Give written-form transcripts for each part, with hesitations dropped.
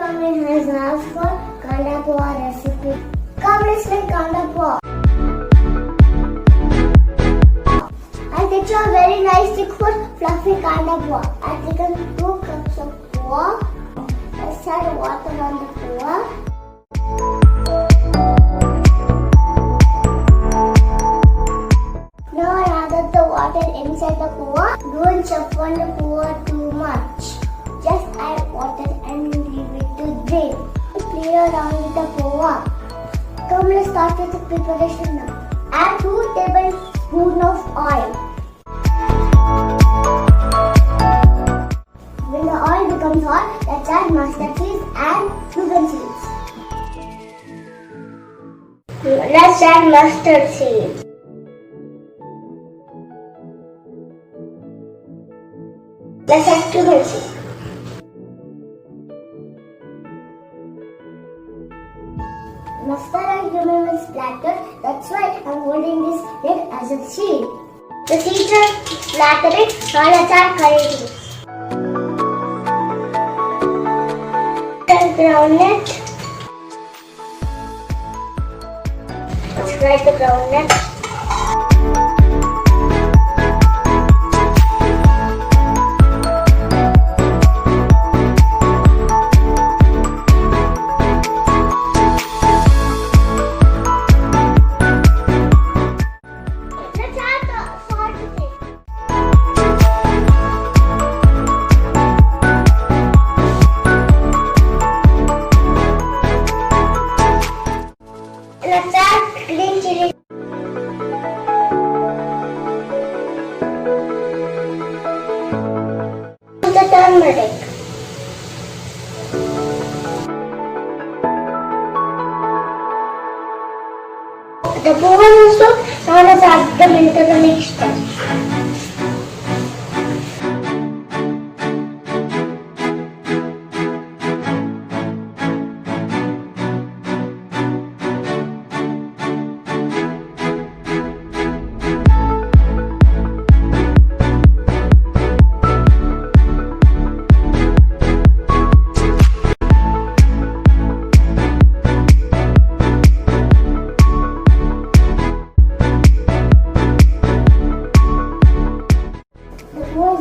Mummy has asked for Kanda Poha recipe. Come let's make Kanda Poha. I'll get you a very nice thick fluffy Kanda Poha. I've taken 2 cups of poha. Let's add water on the poha. Now I added the water inside the poha. Don't chop on the poha too much. Just add water and leave it to drain. Play around with the poha. Come let's start with the preparation now. Add 2 tablespoons of oil. When the oil becomes hot, let's add mustard seeds and cumin seeds. Let's add mustard seeds. Let's add cumin seeds. Mustard and cumin is splattered, that's why I'm holding this lid as a seed. The seeds are splattered, now let's add curry leaves. Groundnut. Let's fry the groundnut. Let's add the sauteed. Let's add green chilli. The turmeric. The poha is cooked. Now let's add them into the mixture.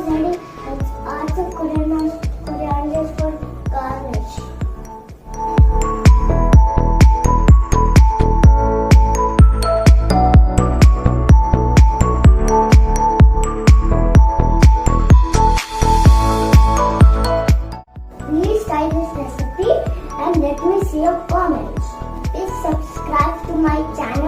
Ready, let's add some coriander for garnish. Please try this recipe and let me see your comments. Please subscribe to my channel